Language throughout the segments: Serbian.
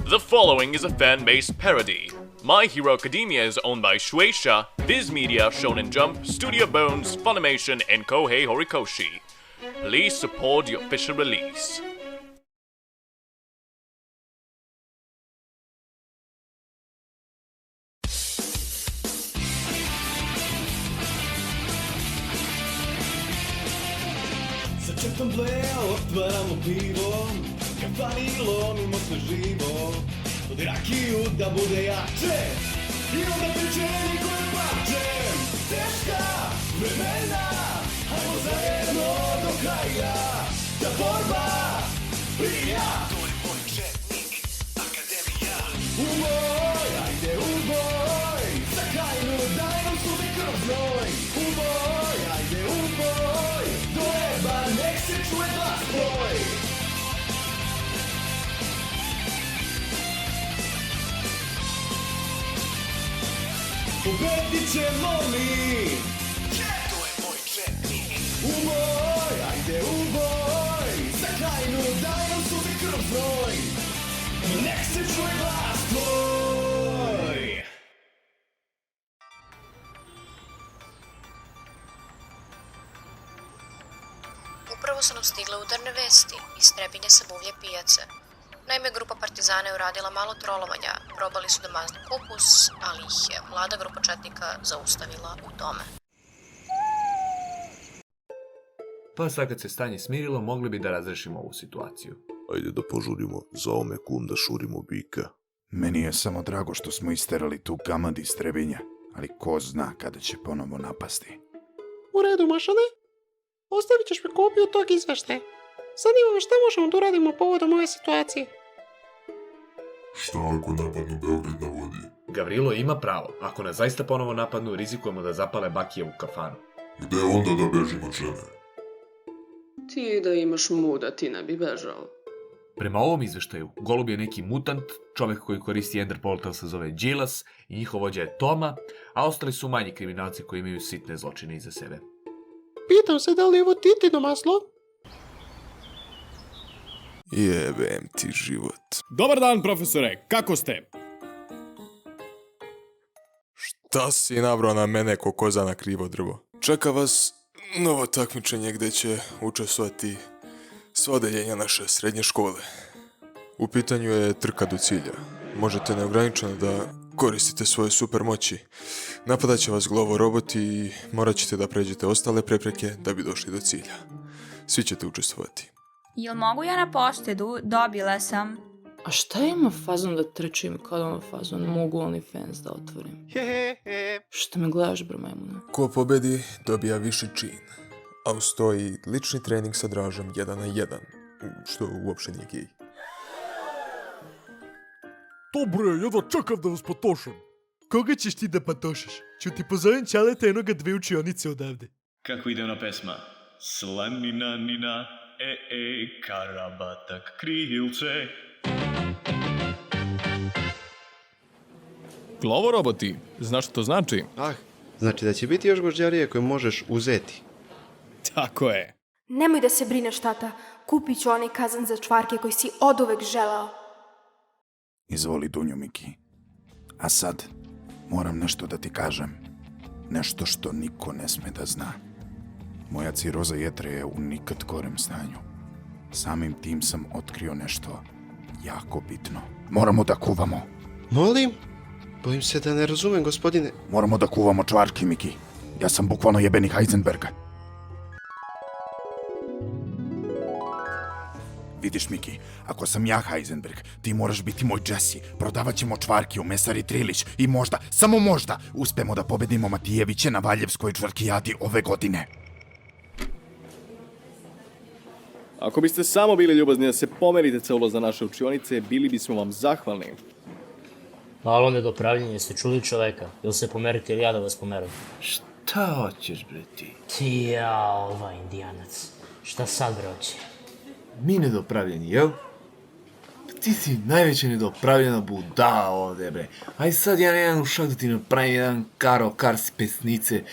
The following is a fan-based parody. My Hero Academia is owned by Shueisha, Viz Media, Shonen Jump, Studio Bones, Funimation, and Kohei Horikoshi. Please support the official release. Začetom bleja otvaramo pivo, kafani lomimo sve živo, od rakiju da bude jače, i onda pričeni koje plačem. Teška vremena, hajmo zajedno do kraja, da borba prija. To je moj četnik, akademija. U boj, ajde u boj, za krajnu daj nam sude krv znoj. U boj, ajde u boj, do neba nek se čuje glas tvoj. Pobedit ćemo mi. To je moj četnik. U boj, ajde u boj, za krajnu daj nam suze krv znoj. Nek se čuje glas tvoj. Upravo su nam stigle udarne vesti iz Trebinje sa buvlje pijace. Naime, grupa Partizana je uradila malo trolovanja, probali su da maznu kupus, ali ih je mlada grupa četnika zaustavila u tome. Pa sad kad se stanje smirilo, mogli bi da razrešimo ovu situaciju. Ajde da požurimo, zao me kum da šurimo bika. Meni je samo drago što smo isterali tu gamad iz Trebinja, ali ko zna kada će ponovo napasti. U redu, Mašane. Ostavit ćeš mi kopiju tog izveštaja. Zanima me šta možemo da uradimo povodom ove situacije. Šta ako napadnu Beograd na vodi? Gavrilo ima pravo. Ako nas zaista ponovo napadnu, rizikujemo da zapale Bakijevu kafanu. Gde onda da bežimo od žene? Ti da imaš muda, ti ne bi bežao. Prema ovom izveštaju, Golub je neki mutant, čovek koji koristi Ender Portal se zove Džilas i njihov vođa je Toma, a ostali su manji kriminalci koji imaju sitne zločine iza sebe. Pitam se da li je ovo Titino maslo? Jebem ti život. Dobar dan, profesore, kako ste? Šta si nabrao na mene ko koza na krivo drvo? Čeka vas novo takmičenje gde će učestvovati sva odeljenja naše srednje škole. U pitanju je trka do cilja. Možete neograničeno da koristite svoje super moći. Napadat će vas glovo roboti i morat ćete da pređete ostale prepreke da bi došli do cilja. Svi ćete učestvovati. Jel mogu ja na poštedu? Dobila sam. A šta ima fazon da trčim kad ono fazon mogu OnlyFans da otvorim? Šta me gledaš, bro, majmune? Ko pobedi, dobija viši čin. A uz to i lični trening sa Dražom 1 na 1, što uopšte nije gej. Dobre, jedva čekam da vas patošam. Koga ćeš ti da patošaš? Ću ti pozovem Ćaleta jednoga dve učionice odavde. Kako ide ona pesma? Slanina, nina, karabatak, krilce. Glovo roboti, znaš što to znači? Znači da će biti još gožđarije koje možeš uzeti. Tako je. Nemoj da se brineš, tata. Kupit ću onaj kazan za čvarke koji si oduvek želeo. Izvoli, Dunju, Miki. A sad, moram nešto da ti kažem. Nešto što niko ne sme da zna. Moja ciroza jetre je u nikad gorem stanju. Samim tim sam otkrio nešto jako bitno. Moramo da kuvamo. Molim? Bojim se da ne razumem, gospodine. Moramo da kuvamo čvarki, Miki. Ja sam bukvalno jebeni Heisenberg. Vidiš, Miki, ako sam ja Heisenberg, ti moraš biti moj Jesse. Prodavat ćemo čvarki u mesari Trilić i možda, samo možda, uspemo da pobedimo Matijeviće na Valjevskoj čvarkijadi ove godine. Ako biste samo bili ljubazni da se pomerite celo za naše učionice, bili bismo vam zahvalni. Malo nedopravljenje, ste čuli čoveka? Ili se pomerite ili ja da vas pomeram? Šta hoćeš, bre, ti? Ti, jao, ovaj indijanac. Šta sad, bre, hoće? Mi nedopravljeni, jel? Ti si najveća nedopravljena budala ovde, bre. Aj sad ja nemam ušak da ti napravim jedan kar s pesnice,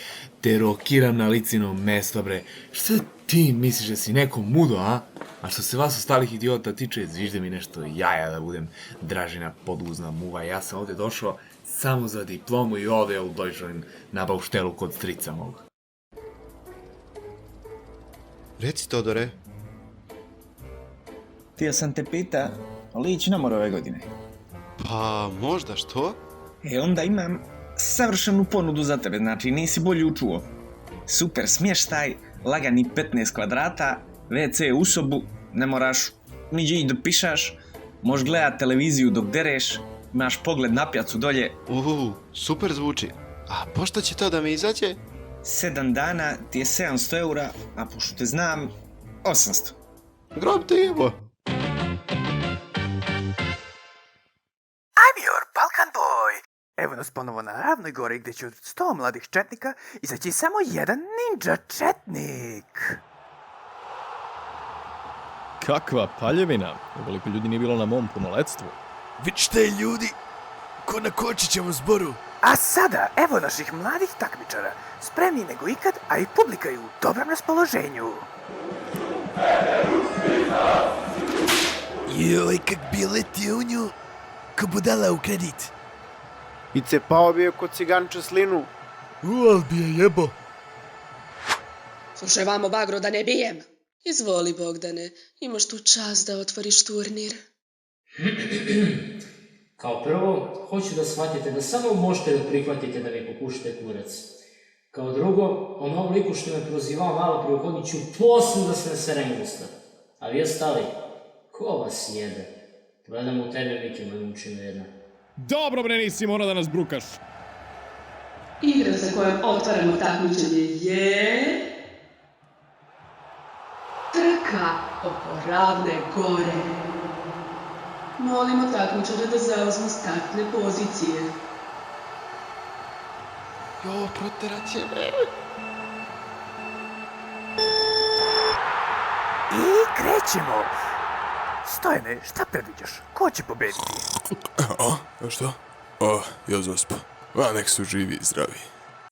te rokiram na licinom mesto, bre. Šta ti misliš da si neko mudo, a? A što se vas ostalih idiota tiče, zvižde mi nešto jaja da budem Dražina podguzna muva. Ja sam ovdje došao samo za diplomu i ovdje u Deutschland na bauštelu kod strica mog. Reci, Todore. Htio sam te pita, ali ići na more ove godine. Pa, možda, što? Onda imam savršenu ponudu za tebe, znači nisi bolje učuo. Super smještaj, lagani 15 kvadrata, WC u sobu, ne moraš niđe i da pišaš, možeš gledat televiziju dok dereš, imaš pogled na pjacu dolje. Super zvuči. A pošto će to da mi izađe? 7 dana ti je 700 eura, a pošto te znam, 800. Grob te jebo. I'm your Balkan boy. Evo nas ponovo na Ravnoj gori gdje će od 100 mladih četnika izaći samo jedan ninja četnik. Kakva paljevina. Ovoliko ljudi nije bilo na mom punoletstvu. Već te ljudi, ko na Kočićevom zboru. A sada, evo naših mladih takmičara, spremniji nego ikad, a i publika je u dobrom raspoloženju. Joj, kak bi letio u nju, ko budala u kredit. I cepao bi je kod ciganča slinu. Al bi je jebo. Slušaj vamo, bagro, da ne bijem. Izvoli, Bogdane, imaš tu čast da otvoriš turnir. Kao prvo, hoću da shvatite da samo možete da prihvatite da mi popušite kurac. Kao drugo, onom liku što me prozivao malo prije uhodnit ću poslu da se ne serem usta. A vi ostali, ko vas jede? Gledam u tebe, Miki, majmunčina jedna. Dobro bre, nisi morao da nas brukaš. Igra za kojom otvaramo takmičenje je... Trka oko Ravne gore. Molimo takmičare da zauzmu startne pozicije. Jo, proterat će me. I krećemo. Stojane, šta predviđaš? Ko će pobediti? A što? Ja zaspa. A nek su živi i zdravi.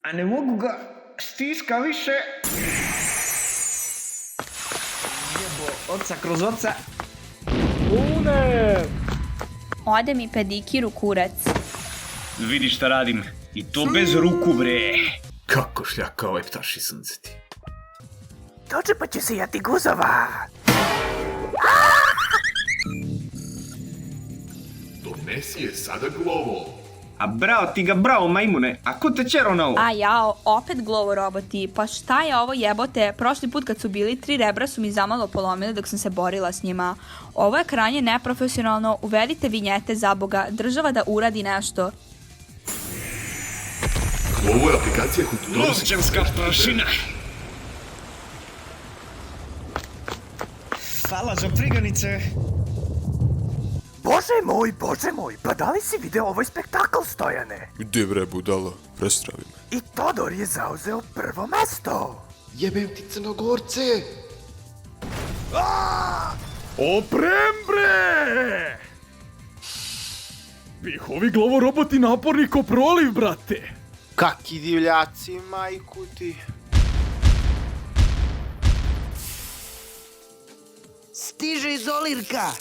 A ne mogu ga stiska više. Jebo oca kroz oca. Ode mi pedikir u kurac. Vidi šta radim. I to bez ruku, bre. Kako šljaka ovaj ptaši sunceti. Dočepat će se jati guzova. Donesi je sada glovo. A bravo ti ga, bravo majmune, a ko te čero na ovo? A jao, opet glovo roboti, pa šta je ovo jebote? Prošli put kad su bili 3 rebra su mi zamalo polomili dok sam se borila s njima. Ovo je krajnje neprofesionalno, uvedite vinjete za Boga, država da uradi nešto. Glovo je aplikacija koju ti donosi... Novčevska prašina. Hvala za priganice. Bože moj, pa da li si video ovaj spektakl, Stojane? Gdje bre, budalo? Prestravi me. I Todor je zauzeo prvo mesto. Jebem ti Crnogorce! Oprem bre! Pihovi glovoroboti naporni ko proliv, brate. Kaki divljaci, majku ti. Stiže izolirka.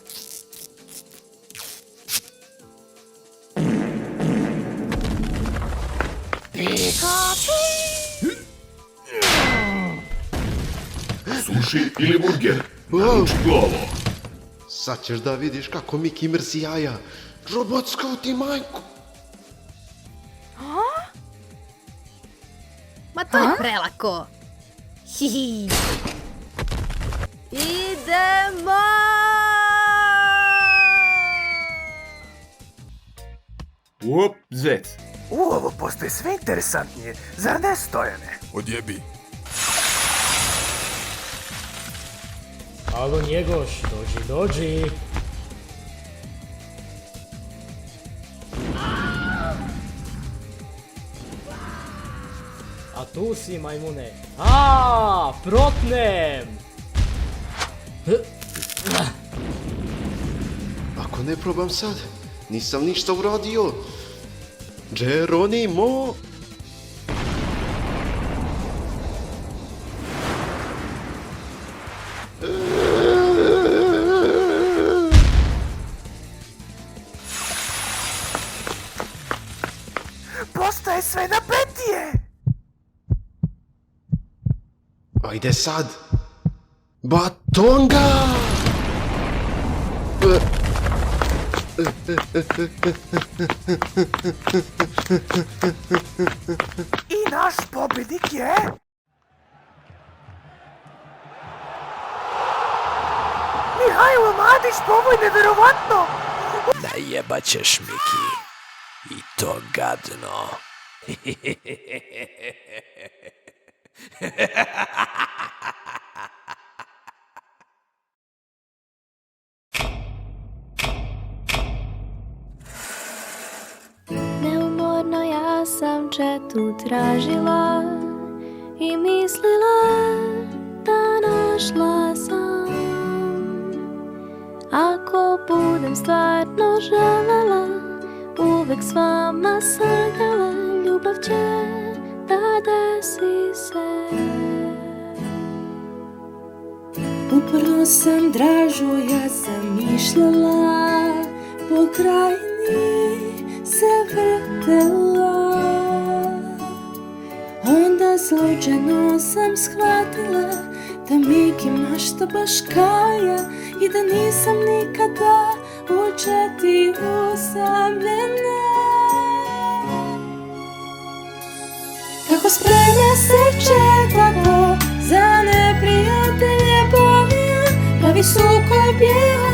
Suši ili burger? Naruči glovo. Sad ćeš da vidiš kako Miki mrzi jaja. Robotsko ti majku. Ma to je prelako. Hihi. Idemo! Up, zvec. Ovo postoje sve interesantnije, zar ne, Stojane? Odjebi. Alo Njegoš, dođi. A tu si, majmune. Protnem! Ako ne probam sad, nisam ništa uradio. Geronimo! postaje sve napetije. Ajde sad. Batonga! I naš pobjednik je... Mihajlo Mladić, pa ovo je neverovatno! Najebat ćeš, Miki. I to gadno. Neumorno ja sam četu tražila i mislila da našla sam. Ako budem stvarno želela, uvek s vama sanjala, ljubav će da desi se. Uporno sam dražu ja zamišljala, po krajini se vrtela. Onda slučajno sam shvatila da Miki mašta baš kao ja i da nisam nikada u četi usamljena. Kako spremna se četa to za neprijatelje bolija, pravi sukob je